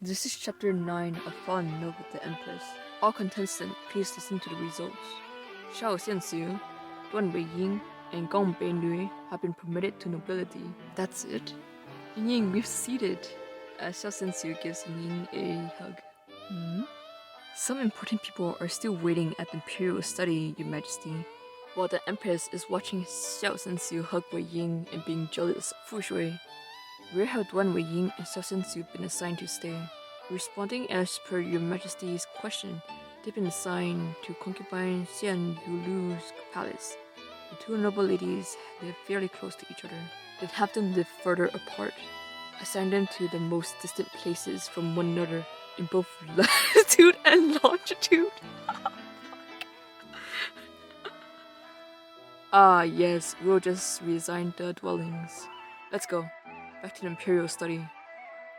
This is chapter 9 of Fall in Love with the Empress. All contestants, please listen to the results. Xiao Qianxue, Weiying, and Gong Beinu have been promoted to nobility. That's it. Ying, we've succeeded. As Xiao Qianxue gives Ying a hug. Some important people are still waiting at the Imperial study, Your Majesty. While the Empress is watching Xiao Qianxue hug Weiying and being jealous of Fu Shui. Where have Weiying and Xiao Qianxue been assigned to stay? Responding as per Your Majesty's question, they've been assigned to Concubine Xianxue's palace. The two noble ladies live fairly close to each other. They'd have them live further apart. Assign them to the most distant places from one another in both latitude and longitude. Yes, we'll just reassign the dwellings. Let's go. Back to the Imperial study.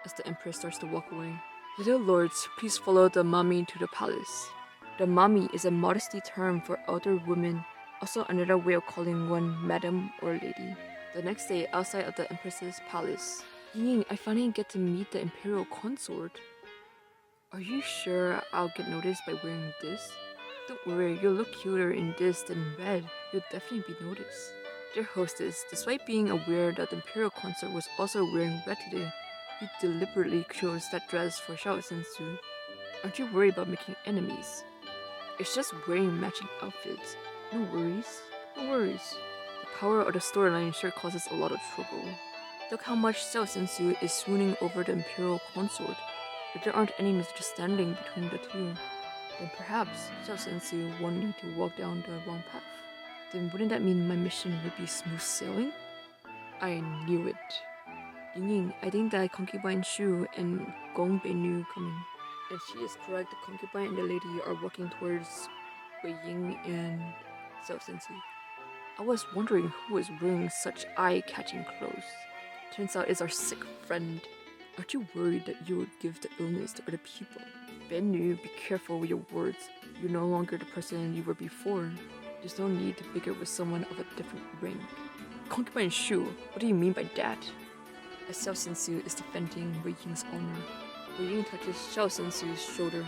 As the Empress starts to walk away. Little lords, please follow the mummy to the palace. The mummy is a modesty term for elder women, also another way of calling one madam or lady. The next day, outside of the Empress's palace. Ying, I finally get to meet the Imperial Consort. Are you sure I'll get noticed by wearing this? Don't worry, you'll look cuter in this than in red. You'll definitely be noticed. Dear hostess, despite being aware that the Imperial Consort was also wearing red today, you deliberately chose that dress for Xiao Qianxue. Aren't you worried about making enemies? It's just wearing matching outfits. No worries. No worries. The power of the storyline sure causes a lot of trouble. Look how much Xiao Qianxue is swooning over the Imperial Consort. If there aren't any misunderstanding between the two, then perhaps Xiao Qianxue won't need to walk down the wrong path. Then wouldn't that mean my mission would be smooth sailing? I knew it. Ying, I think that Concubine Shu and Gong Beinu coming. And she is correct, the concubine and the lady are walking towards Weiying and Xiao Qianxue. I was wondering who is wearing such eye-catching clothes. Turns out it's our sick friend. Aren't you worried that you would give the illness to other people? Beinu, be careful with your words. You're no longer the person you were before. There's no need to figure with someone of a different rank. Concubine Shu, what do you mean by that? As Xiao Qianxue is defending Weiying's honor, Weiying touches Xiao Qianxue's shoulder.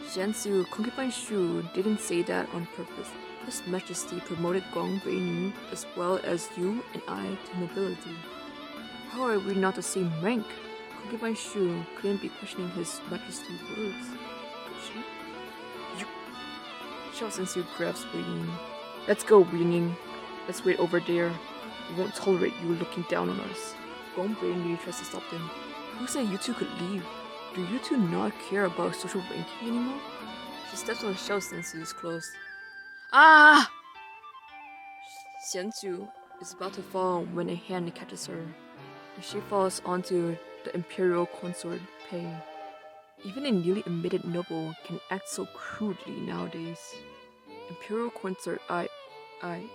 Qianxue, Concubine Shu didn't say that on purpose. His Majesty promoted Gong Beinu as well as you and I to nobility. How are we not the same rank? Concubine Shu couldn't be questioning His Majesty's words, could she? You... Xiao Qianxue grabs Weiying. Let's go, Weiying. Let's wait over there. We won't tolerate you looking down on us. Gong Beinu tries to stop them. Who said you two could leave? Do you two not care about social ranking anymore? She steps on Xiao Qianxue's clothes. Ah! Qianxue is about to fall when a hand catches her, and she falls onto the Imperial Consort Pei. Even a newly admitted noble can act so crudely nowadays. Imperial Consort, It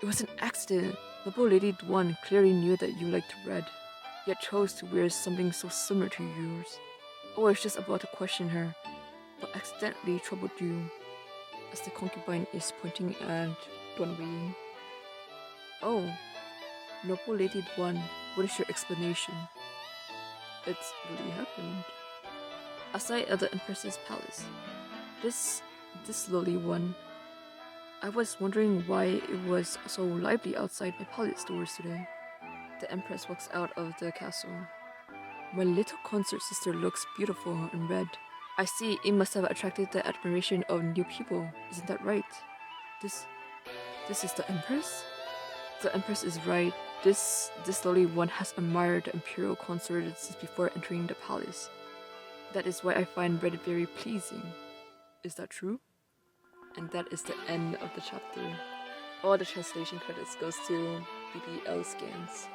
was an accident. Noble Lady Duan clearly knew that you liked red, yet chose to wear something so similar to yours. I was just about to question her, but accidentally troubled you, as the concubine is pointing at Duan Weiying. Oh, Noble Lady Duan, what is your explanation? It's really happened. Aside of the Empress's palace, this lowly one. I was wondering why it was so lively outside my palace doors today. The Empress walks out of the castle. My little consort sister looks beautiful in red. I see it must have attracted the admiration of new people. Isn't that right? This is the Empress? The Empress is right. This lowly one has admired the Imperial Consort since before entering the palace. That is why I find red very pleasing. Is that true? And that is the end of the chapter. All the translation credits goes to BBL Scans.